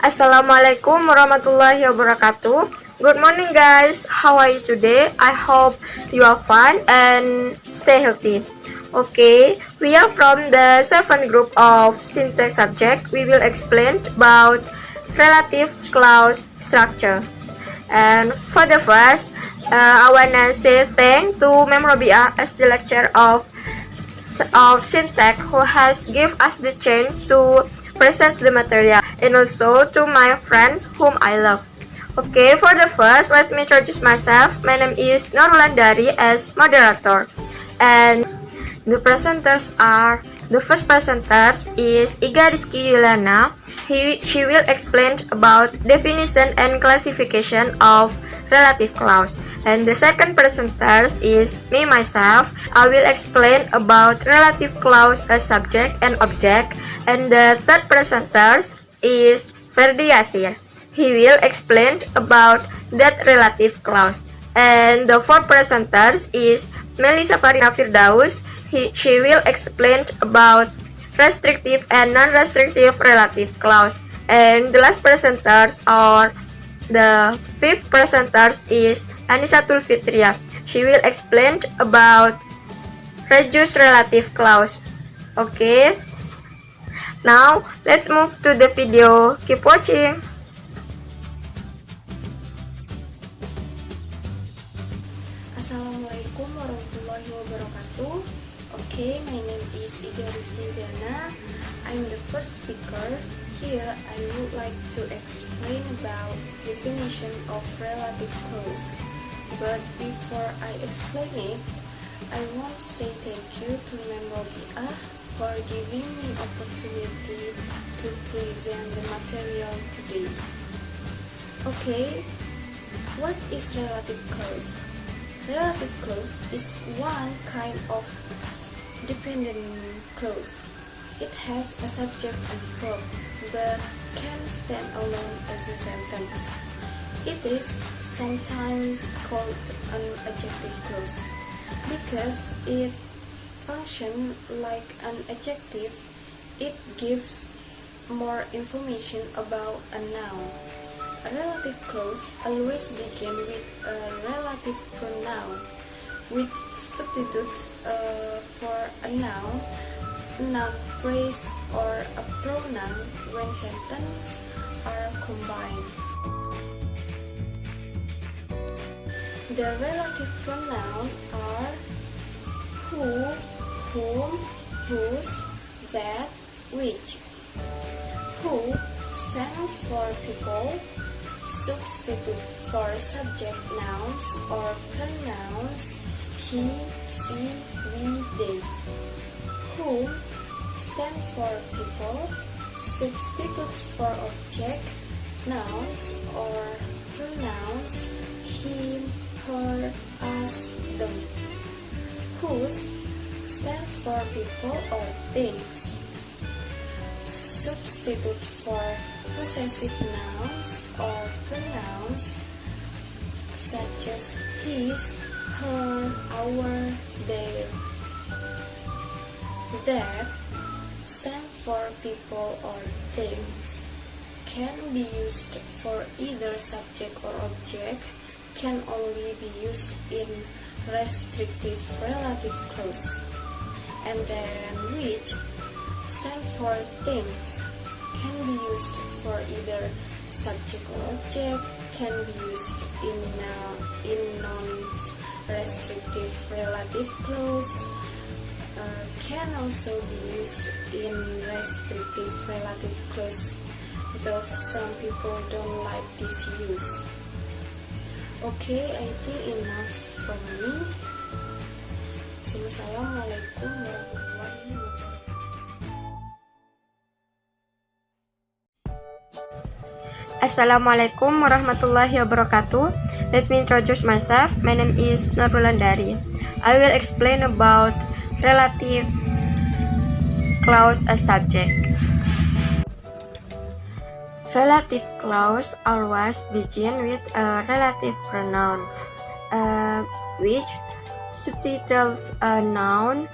Assalamualaikum warahmatullahi wabarakatuh. Good morning guys, how are you today? I hope you are fine and stay healthy. Okay, we are from the 7th group of syntax subject. We will explain about relative clause structure. And for the first, I wanna say thank to Mem Robia as the lecturer of syntax who has give us the chance to present the material, and also to my friends whom I love. Okay, for the first, let me introduce myself. My name is Norulandari as moderator, and the presenters are, the first presenter is Iga Rizky Yulana. She will explain about definition and classification of relative clause. And the second presenter is me myself. I will explain about relative clause as subject and object. And the third presenter is Ferdi Yasir. He will explain about that relative clause. And the fourth presenter is Melissa Farina Firdaus. She will explain about restrictive and non-restrictive relative clause. And the last presenters, or the fifth presenters, is Anisatul Fitria. She will explain about reduced relative clause. Okay. Now, let's move to the video. Keep watching. Assalamualaikum warahmatullahi wabarakatuh. Okay, my name is Iga Rizky Yulana. I'm the first speaker. Here, I would like to explain about definition of relative clause. But before I explain it, I want to say thank you to Mem Robia for giving me opportunity to present the material today. Okay, what is relative clause? Relative clause is one kind of dependent clause. It has a subject and verb, but can stand alone as a sentence. It is sometimes called an adjective clause because it functions like an adjective. It gives more information about a noun. A relative clause always begins with a relative pronoun, which substitutes for a noun phrase, or a pronoun when sentences are combined. The relative pronouns are who, whom, whose, that, which. Who stands for people, substitute for subject nouns or pronouns he, she, we, they. Whom stand for people, substitutes for object nouns or pronouns him, her, us, them. Whose stand for people or things, substitute for possessive nouns or pronouns such as his, her, our, their. That stand for people or things, can be used for either subject or object, can only be used in restrictive relative clause. And then which stand for things, can be used for either subject or object, can be used in non-restrictive relative clause, can also be used in restrictive relative clause, though some people don't like this use. Okay, I think enough from me. Assalamualaikum warahmatullahi wabarakatuh. Assalamualaikum warahmatullahi wabarakatuh. Let me introduce myself. My name is Norulandari. I will explain about relative clause as subject. Relative clause always begin with a relative pronoun, which substitutes a noun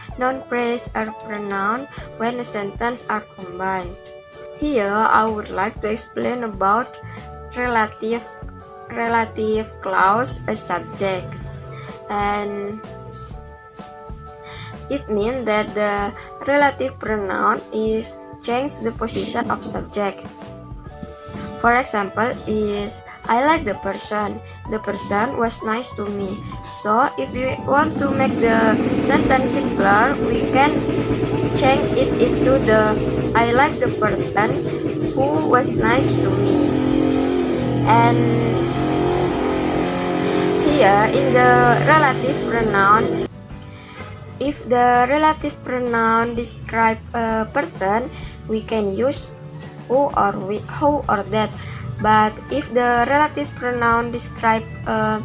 phrase, or pronoun when the sentences are combined. Here I would like to explain about relative clause as subject, and it means that the relative pronoun is change the position of subject. For example is I like the person. The person was nice to me. So if we want to make the sentence simpler, we can change it into the I like the person who was nice to me. And here in the relative pronoun, if the relative pronoun describe a person, we can use who or that. But if the relative pronoun describe a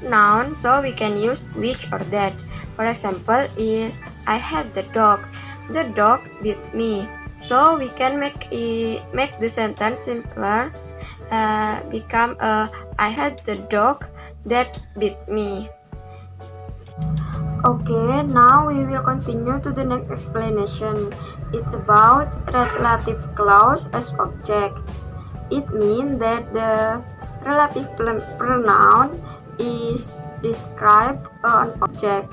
noun, so we can use which or that. For example is I had the dog. The dog bit me. So we can make the sentence simpler, become I had the dog that bit me. Okay, now we will continue to the next explanation. It's about relative clause as object. It means that the relative pronoun is describe an object.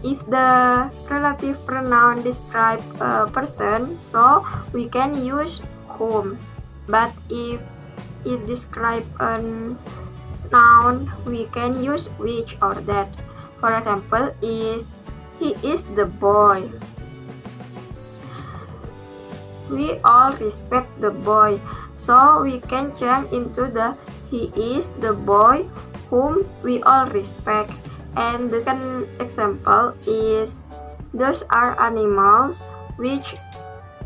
If the relative pronoun describe a person, so we can use whom. But if it describe a noun, we can use which or that. For example is he is the boy. We all respect the boy, so we can change into the he is the boy whom we all respect. And the second example is those are animals which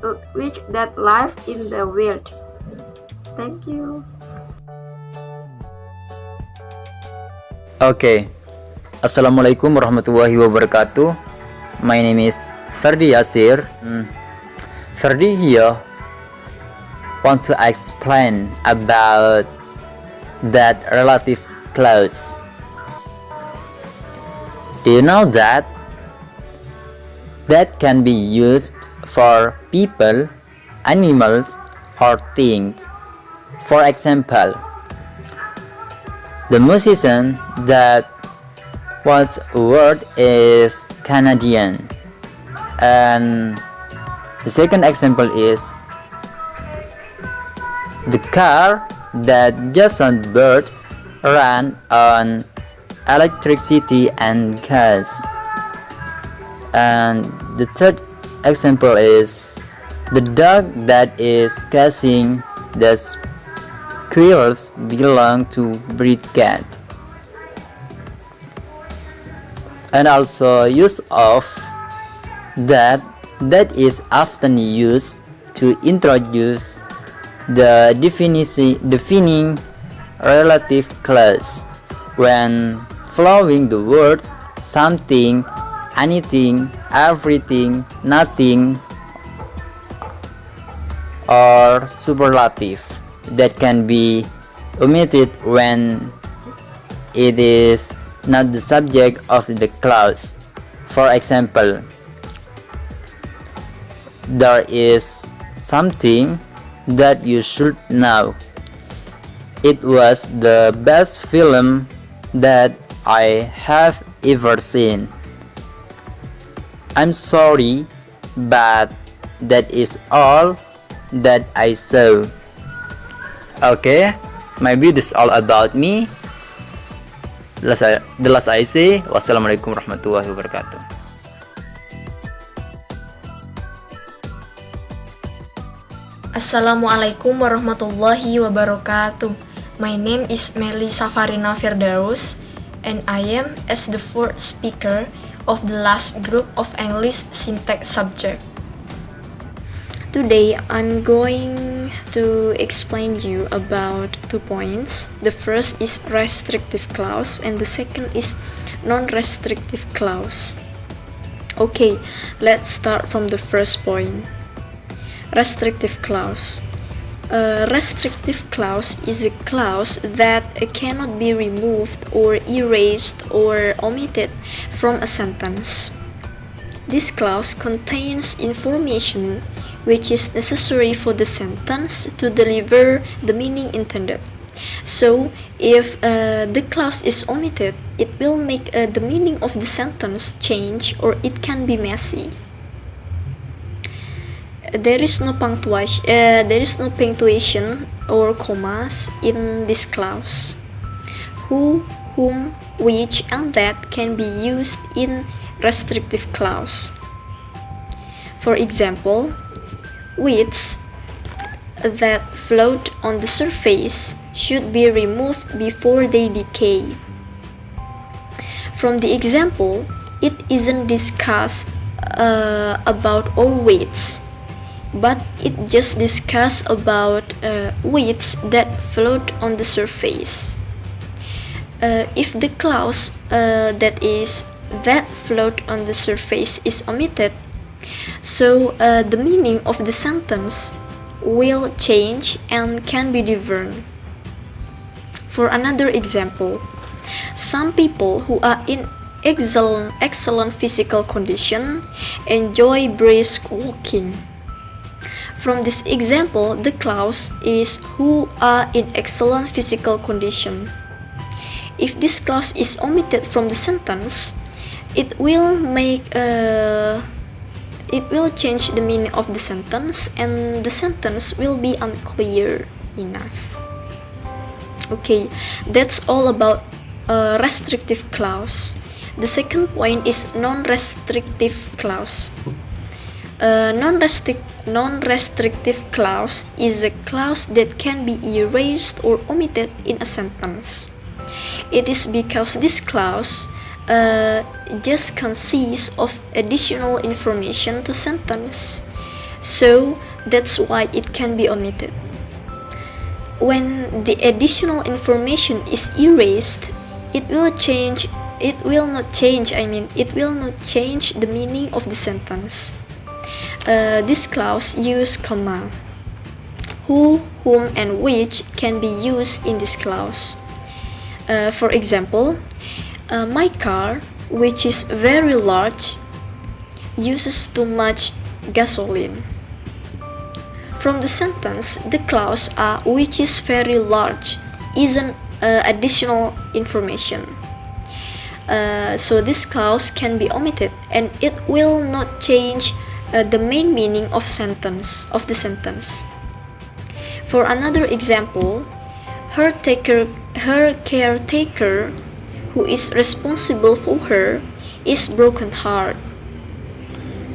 that live in the wild. Thank you. Okay. Assalamualaikum warahmatullahi wabarakatuh. My name is Ferdi Yasir. Ferdi here want to explain about that relative clause. Do you know that can be used for people, animals, or things? For example, the musician that what word is Canadian, and the second example is the car that Jason Bird ran on electricity and gas. And the third example is the dog that is chasing the squirrels belong to breed cat. And also use of that is often used to introduce the defining relative clause when following the words something, anything, everything, nothing, or superlative that can be omitted when it is not the subject of the clause. For example, there is something that you should know. It was the best film that I have ever seen. I'm sorry, but that is all that I saw. Okay, maybe this is all about me. The last I say, wassalamualaikum warahmatullahi wabarakatuh. Assalamualaikum warahmatullahi wabarakatuh. My name is Meli Safarina Firdaus, and I am as the fourth speaker of the last group of English syntax subject. Today I'm going to explain you about 2 points. The first is restrictive clause and the second is non-restrictive clause. Okay, let's start from the first point. Restrictive clause. A restrictive clause is a clause that cannot be removed or erased or omitted from a sentence. This clause contains information which is necessary for the sentence to deliver the meaning intended. So, if the clause is omitted, it will make the meaning of the sentence change, or it can be messy. There is no punctuation or commas in this clause. Who, whom, which, and that can be used in restrictive clause. For example, weeds that float on the surface should be removed before they decay. From the example, it isn't discussed about all weeds, but it just discussed about weeds that float on the surface. If the clause that float on the surface is omitted, so the meaning of the sentence will change and can be different. For another example, some people who are in excellent physical condition enjoy brisk walking. From this example, the clause is who are in excellent physical condition. If this clause is omitted from the sentence, it will change the meaning of the sentence, and the sentence will be unclear enough. Okay, that's all about restrictive clause. The second point is non-restrictive clause. Non-restrictive clause is a clause that can be erased or omitted in a sentence. It is because this clause just consists of additional information to sentence, so that's why it can be omitted. When the additional information is erased, it will not change the meaning of the sentence. This clause use comma. Who, whom, and which can be used in this clause. For example, my car, which is very large, uses too much gasoline. From the sentence, the clause which is very large isn't additional information. So this clause can be omitted, and it will not change the main meaning of the sentence. For another example, her caretaker, who is responsible for her, is broken-hearted.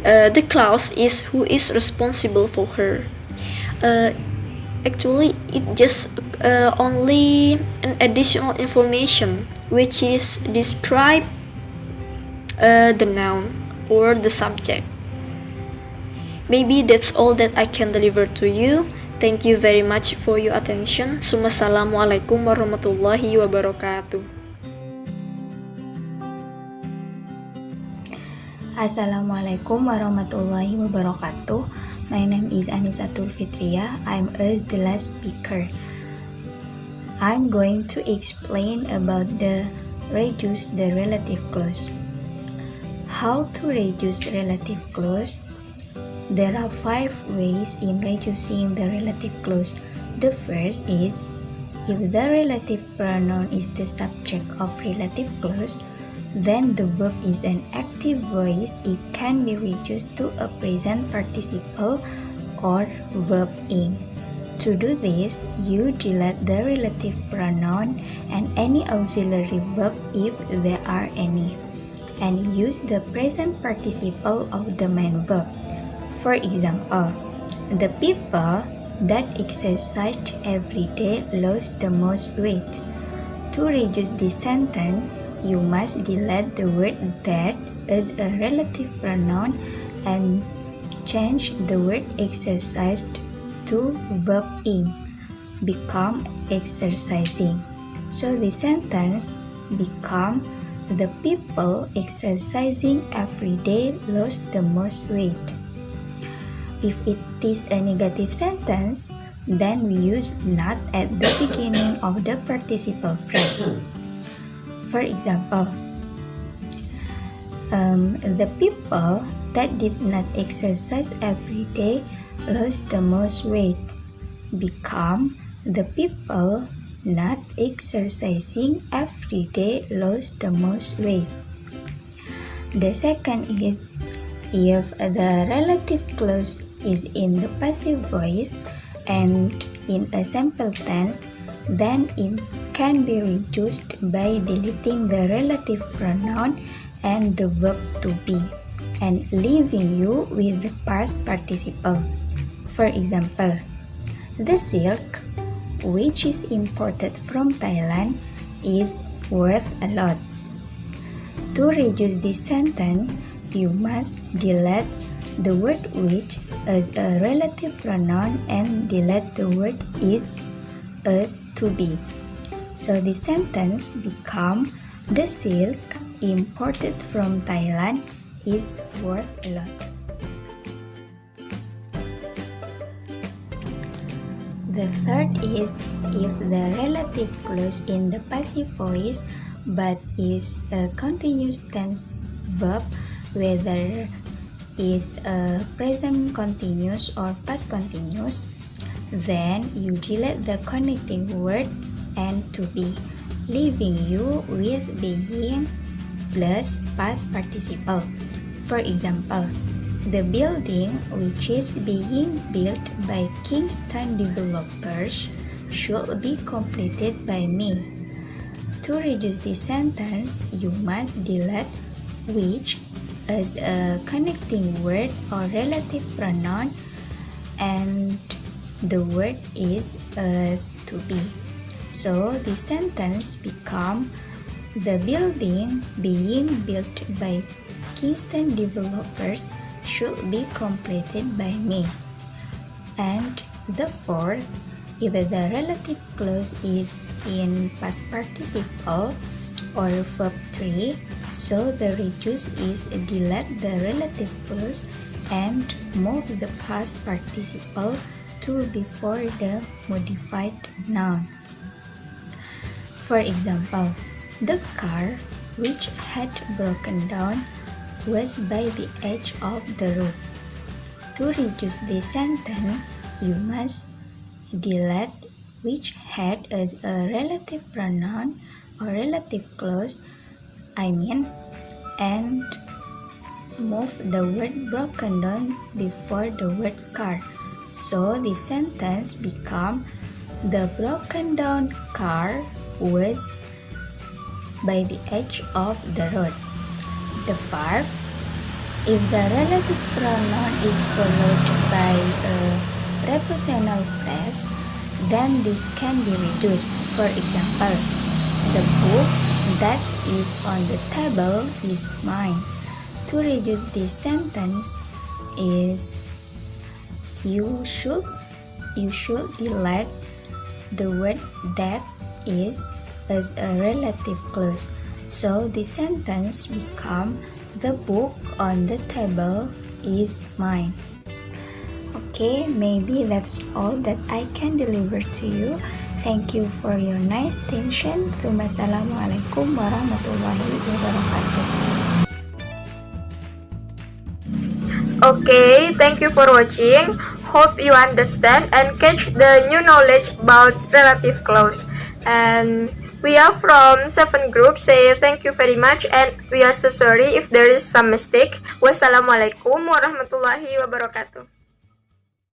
The clause is who is responsible for her. Actually, it just only an additional information which is describe the noun or the subject. Maybe that's all that I can deliver to you. Thank you very much for your attention. Assalamualaikum warahmatullahi wabarakatuh. Assalamualaikum warahmatullahi wabarakatuh. My name is Anisatul Fitria. I'm the last speaker. I'm going to explain about the reduce the relative clause. How to reduce relative clause? There are 5 ways in reducing the relative clause. The first is, if the relative pronoun is the subject of relative clause, then the verb is an active voice. It can be reduced to a present participle or verb ing. To do this, you delete the relative pronoun and any auxiliary verb if there are any, and use the present participle of the main verb. For example, the people that exercise every day lose the most weight. To reduce this sentence, you must delete the word that as a relative pronoun and change the word exercised to verb ing, become exercising. So the sentence become the people exercising every day lost the most weight. If it is a negative sentence, then we use not at the beginning of the participle phrase. For example, the people that did not exercise every day lost the most weight. Become the people not exercising every day lost the most weight. The second is if the relative clause is in the passive voice and in a simple tense, then it can be reduced by deleting the relative pronoun and the verb to be and leaving you with the past participle. For example, the silk, which is imported from Thailand, is worth a lot. To reduce this sentence, you must delete the word which as a relative pronoun and delete the word is as to be. So the sentence become the silk imported from Thailand is worth a lot. The third is if the relative clause in the passive voice but is a continuous tense verb, whether is a present continuous or past continuous, then you delete the connecting word and to be, leaving you with being plus past participle. For example, the building which is being built by Kingston developers should be completed by me. To reduce this sentence, you must delete which as a connecting word or relative pronoun and the word is as to be. So the sentence become the building being built by Kingston developers should be completed by me. And the fourth, if the relative clause is in past participle or verb 3, so the reduce is delete the relative clause and move the past participle to before the modified noun. For example, the car which had broken down was by the edge of the road. To reduce this sentence, you must delete which had as a relative pronoun or relative clause, and move the word broken down before the word car. So the sentence become the broken down car was by the edge of the road. The fourth, if the relative pronoun is followed by a prepositional phrase, then this can be reduced. For example, the book that is on the table is mine. To reduce this sentence is you should delete the word that is as a relative clause. So the sentence become the book on the table is mine. Okay, maybe that's all that I can deliver to you. Thank you for your nice attention. Wassalamualaikum warahmatullahi wabarakatuh. Okay, thank you for watching. Hope you understand and catch the new knowledge about relative clause. And we are from 7 group. Say thank you very much and we are so sorry if there is some mistake. Wassalamualaikum warahmatullahi wabarakatuh.